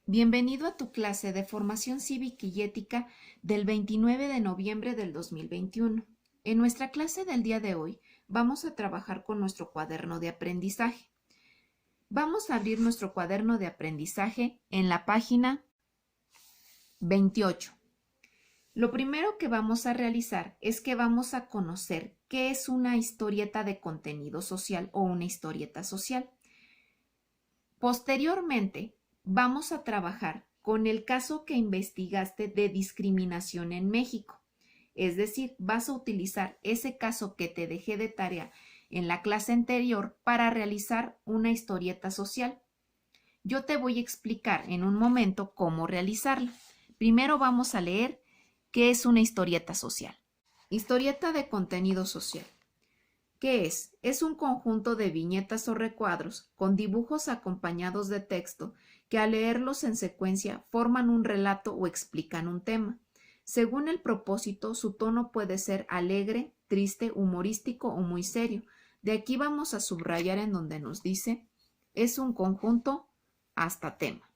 Bienvenido a tu clase de formación cívica y ética del 29 de noviembre del 2021. En nuestra clase del día de hoy vamos a trabajar con nuestro cuaderno de aprendizaje. Vamos a abrir nuestro cuaderno de aprendizaje en la página 28. Lo primero que vamos a realizar es que vamos a conocer qué es una historieta de contenido social o una historieta social. Posteriormente, vamos a trabajar con el caso que investigaste de discriminación en México. Es decir, vas a utilizar ese caso que te dejé de tarea en la clase anterior para realizar una historieta social. Yo te voy a explicar en un momento cómo realizarla. Primero vamos a leer qué es una historieta social. Historieta de contenido social. ¿Qué es? Es un conjunto de viñetas o recuadros con dibujos acompañados de texto que al leerlos en secuencia forman un relato o explican un tema. Según el propósito, su tono puede ser alegre, triste, humorístico o muy serio. De aquí vamos a subrayar en donde nos dice, es un conjunto hasta tema.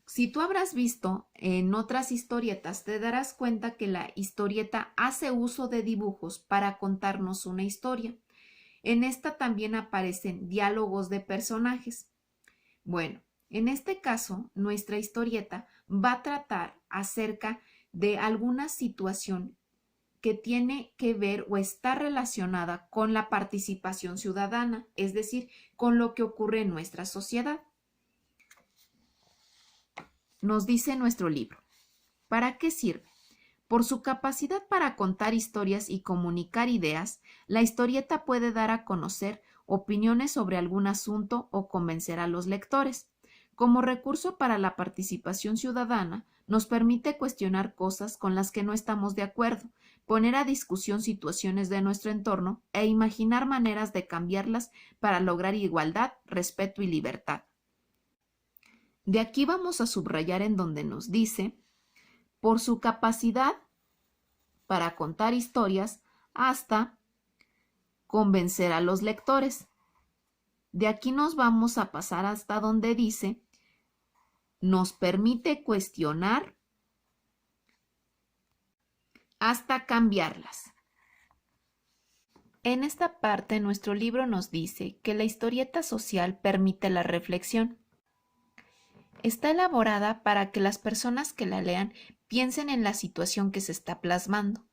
Si tú habrás visto en otras historietas, te darás cuenta que la historieta hace uso de dibujos para contarnos una historia. En esta también aparecen diálogos de personajes. Bueno, en este caso, nuestra historieta va a tratar acerca de alguna situación que tiene que ver o está relacionada con la participación ciudadana, es decir, con lo que ocurre en nuestra sociedad. Nos dice nuestro libro. ¿Para qué sirve? Por su capacidad para contar historias y comunicar ideas, la historieta puede dar a conocer opiniones sobre algún asunto o convencer a los lectores. Como recurso para la participación ciudadana, nos permite cuestionar cosas con las que no estamos de acuerdo, poner a discusión situaciones de nuestro entorno e imaginar maneras de cambiarlas para lograr igualdad, respeto y libertad. De aquí vamos a subrayar en donde nos dice, por su capacidad para contar historias hasta convencer a los lectores. De aquí nos vamos a pasar hasta donde dice, nos permite cuestionar hasta cambiarlas. En esta parte nuestro libro nos dice que la historieta social permite la reflexión. Está elaborada para que las personas que la lean piensen en la situación que se está plasmando,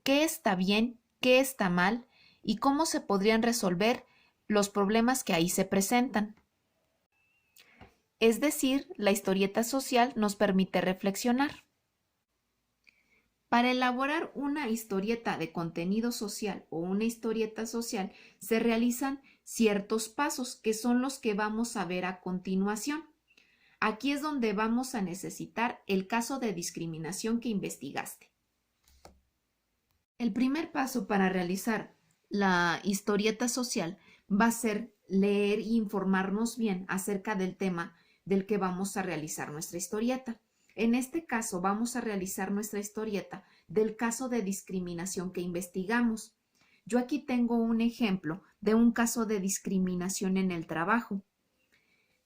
qué está bien, qué está mal y cómo se podrían resolver los problemas que ahí se presentan. Es decir, la historieta social nos permite reflexionar. Para elaborar una historieta de contenido social o una historieta social se realizan ciertos pasos que son los que vamos a ver a continuación. Aquí es donde vamos a necesitar el caso de discriminación que investigaste. El primer paso para realizar la historieta social va a ser leer e informarnos bien acerca del tema del que vamos a realizar nuestra historieta. En este caso vamos a realizar nuestra historieta del caso de discriminación que investigamos. Yo aquí tengo un ejemplo de un caso de discriminación en el trabajo.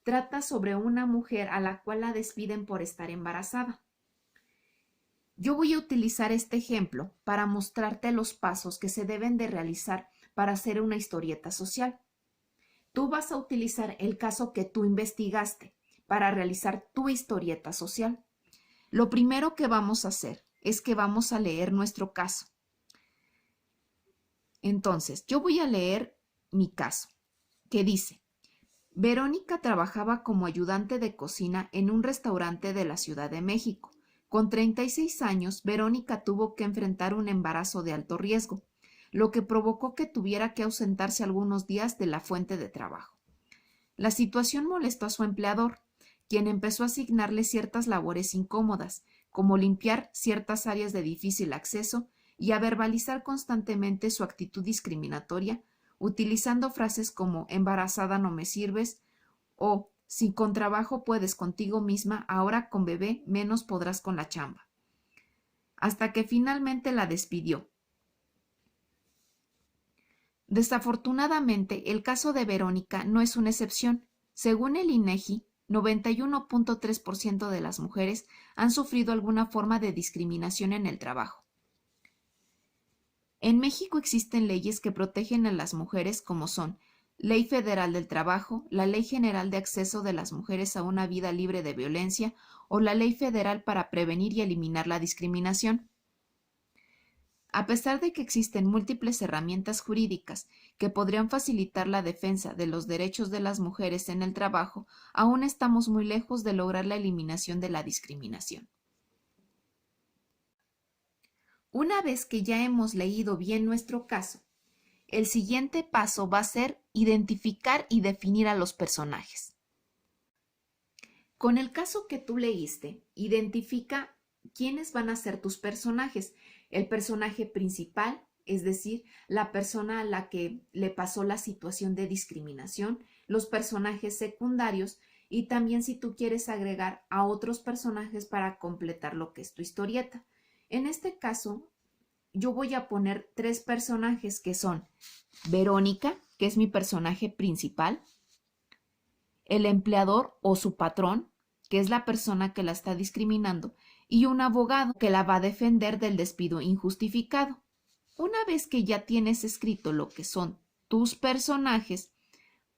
Trata sobre una mujer a la cual la despiden por estar embarazada. Yo voy a utilizar este ejemplo para mostrarte los pasos que se deben de realizar para hacer una historieta social. Tú vas a utilizar el caso que tú investigaste para realizar tu historieta social. Lo primero que vamos a hacer es que vamos a leer nuestro caso. Entonces, yo voy a leer mi caso, que dice: Verónica trabajaba como ayudante de cocina en un restaurante de la Ciudad de México. Con 36 años, Verónica tuvo que enfrentar un embarazo de alto riesgo, lo que provocó que tuviera que ausentarse algunos días de la fuente de trabajo. La situación molestó a su empleador, quien empezó a asignarle ciertas labores incómodas, como limpiar ciertas áreas de difícil acceso y a verbalizar constantemente su actitud discriminatoria, utilizando frases como embarazada no me sirves o si con trabajo puedes contigo misma, ahora con bebé menos podrás con la chamba. Hasta que finalmente la despidió. Desafortunadamente, el caso de Verónica no es una excepción. Según el INEGI, 91.3% de las mujeres han sufrido alguna forma de discriminación en el trabajo. En México existen leyes que protegen a las mujeres como son Ley Federal del Trabajo, la Ley General de Acceso de las Mujeres a una Vida Libre de Violencia o la Ley Federal para Prevenir y Eliminar la Discriminación. A pesar de que existen múltiples herramientas jurídicas que podrían facilitar la defensa de los derechos de las mujeres en el trabajo, aún estamos muy lejos de lograr la eliminación de la discriminación. Una vez que ya hemos leído bien nuestro caso, el siguiente paso va a ser identificar y definir a los personajes. Con el caso que tú leíste, identifica quiénes van a ser tus personajes. El personaje principal, es decir, la persona a la que le pasó la situación de discriminación, los personajes secundarios y también si tú quieres agregar a otros personajes para completar lo que es tu historieta. En este caso, yo voy a poner 3 personajes que son Verónica, que es mi personaje principal, el empleador o su patrón, que es la persona que la está discriminando, y un abogado que la va a defender del despido injustificado. Una vez que ya tienes escrito lo que son tus personajes,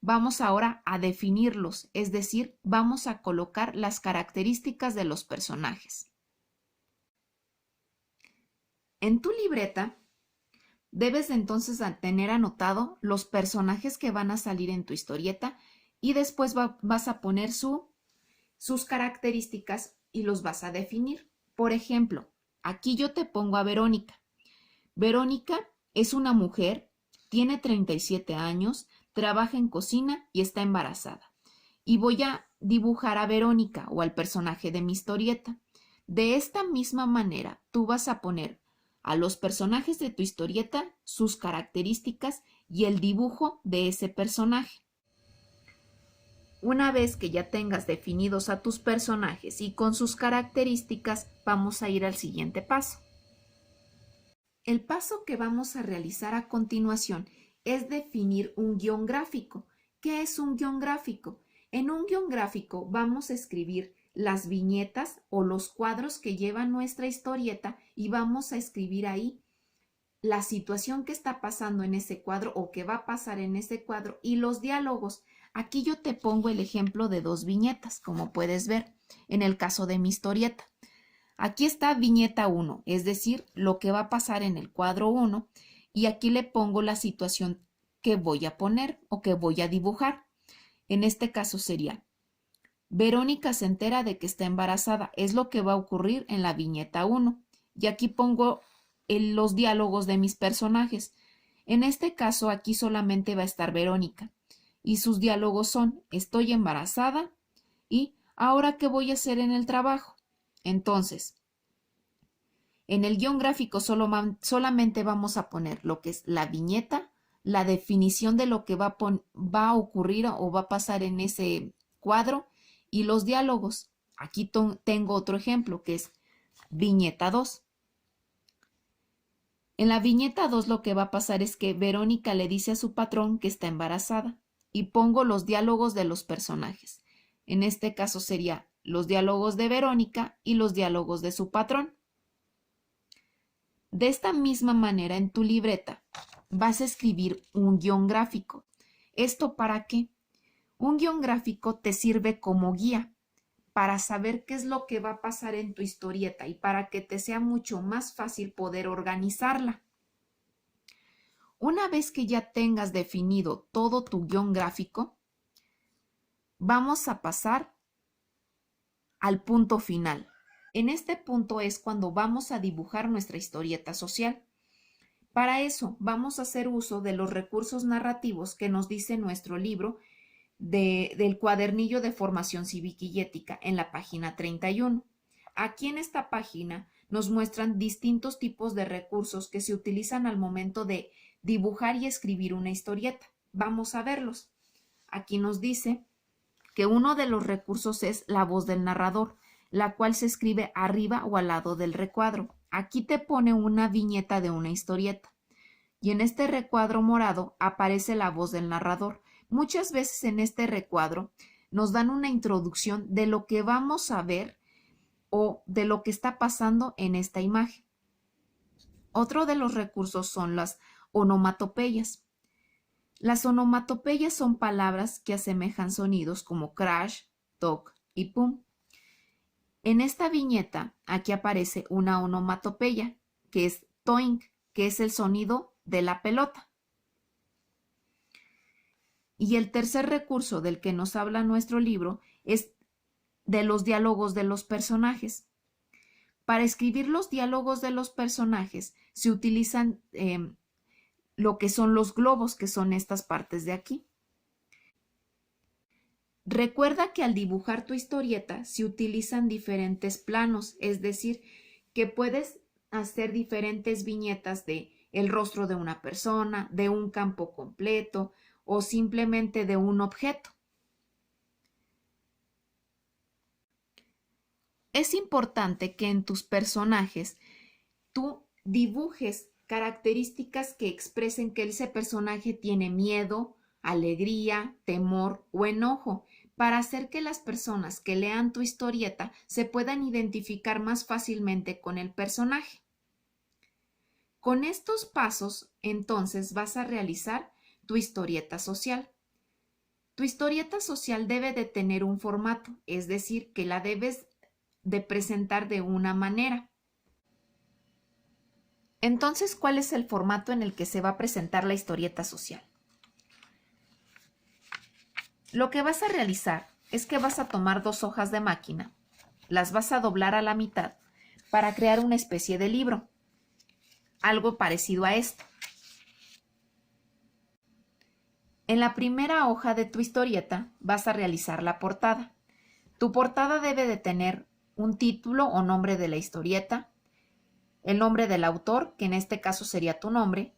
vamos ahora a definirlos, es decir, vamos a colocar las características de los personajes. En tu libreta debes entonces tener anotado los personajes que van a salir en tu historieta y después vas a poner sus características y los vas a definir. Por ejemplo, aquí yo te pongo a Verónica. Verónica es una mujer, tiene 37 años, trabaja en cocina y está embarazada. Y voy a dibujar a Verónica o al personaje de mi historieta. De esta misma manera, tú vas a poner a los personajes de tu historieta, sus características y el dibujo de ese personaje. Una vez que ya tengas definidos a tus personajes y con sus características, vamos a ir al siguiente paso. El paso que vamos a realizar a continuación es definir un guión gráfico. ¿Qué es un guión gráfico? En un guión gráfico vamos a escribir las viñetas o los cuadros que lleva nuestra historieta y vamos a escribir ahí la situación que está pasando en ese cuadro o que va a pasar en ese cuadro y los diálogos. Aquí yo te pongo el ejemplo de 2 viñetas, como puedes ver en el caso de mi historieta. Aquí está viñeta 1, es decir, lo que va a pasar en el cuadro 1 y aquí le pongo la situación que voy a poner o que voy a dibujar. En este caso sería Verónica se entera de que está embarazada, es lo que va a ocurrir en la viñeta 1. Y aquí pongo los diálogos de mis personajes. En este caso, aquí solamente va a estar Verónica. Y sus diálogos son, estoy embarazada y ahora qué voy a hacer en el trabajo. Entonces, en el guión gráfico solamente vamos a poner lo que es la viñeta, la definición de lo que va a ocurrir o va a pasar en ese cuadro y los diálogos. Aquí tengo otro ejemplo que es viñeta 2. En la viñeta 2 lo que va a pasar es que Verónica le dice a su patrón que está embarazada y pongo los diálogos de los personajes. En este caso sería los diálogos de Verónica y los diálogos de su patrón. De esta misma manera en tu libreta vas a escribir un guión gráfico. ¿Esto para qué? Un guión gráfico te sirve como guía para saber qué es lo que va a pasar en tu historieta y para que te sea mucho más fácil poder organizarla. Una vez que ya tengas definido todo tu guión gráfico, vamos a pasar al punto final. En este punto es cuando vamos a dibujar nuestra historieta social. Para eso vamos a hacer uso de los recursos narrativos que nos dice nuestro libro del cuadernillo de formación cívica y ética en la página 31. Aquí en esta página nos muestran distintos tipos de recursos que se utilizan al momento de dibujar y escribir una historieta. Vamos a verlos. Aquí nos dice que uno de los recursos es la voz del narrador, la cual se escribe arriba o al lado del recuadro. Aquí te pone una viñeta de una historieta y en este recuadro morado aparece la voz del narrador, Muchas veces en este recuadro nos dan una introducción de lo que vamos a ver o de lo que está pasando en esta imagen. Otro de los recursos son las onomatopeyas. Las onomatopeyas son palabras que asemejan sonidos como crash, toc y pum. En esta viñeta, aquí aparece una onomatopeya, que es toink, que es el sonido de la pelota. Y el tercer recurso del que nos habla nuestro libro es de los diálogos de los personajes. Para escribir los diálogos de los personajes se utilizan lo que son los globos, que son estas partes de aquí. Recuerda que al dibujar tu historieta se utilizan diferentes planos, es decir, que puedes hacer diferentes viñetas de el rostro de una persona, de un campo completo o simplemente de un objeto. Es importante que en tus personajes tú dibujes características que expresen que ese personaje tiene miedo, alegría, temor o enojo, para hacer que las personas que lean tu historieta se puedan identificar más fácilmente con el personaje. Con estos pasos, entonces, vas a realizar tu historieta social. Tu historieta social debe de tener un formato, es decir, que la debes de presentar de una manera. Entonces, ¿cuál es el formato en el que se va a presentar la historieta social? Lo que vas a realizar es que vas a tomar 2 hojas de máquina, las vas a doblar a la mitad para crear una especie de libro, algo parecido a esto. En la primera hoja de tu historieta vas a realizar la portada. Tu portada debe de tener un título o nombre de la historieta, el nombre del autor, que en este caso sería tu nombre,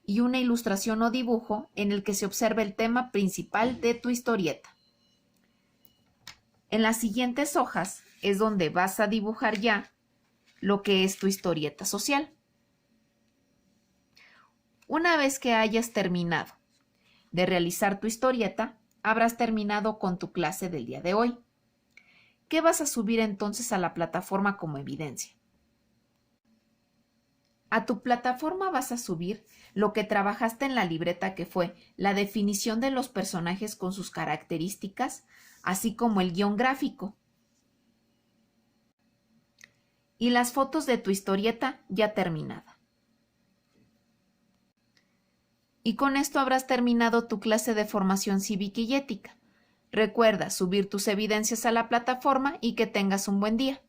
y una ilustración o dibujo en el que se observe el tema principal de tu historieta. En las siguientes hojas es donde vas a dibujar ya lo que es tu historieta social. Una vez que hayas terminado de realizar tu historieta, habrás terminado con tu clase del día de hoy. ¿Qué vas a subir entonces a la plataforma como evidencia? A tu plataforma vas a subir lo que trabajaste en la libreta, que fue la definición de los personajes con sus características, así como el guión gráfico. Y las fotos de tu historieta ya terminada. Y con esto habrás terminado tu clase de formación cívica y ética. Recuerda subir tus evidencias a la plataforma y que tengas un buen día.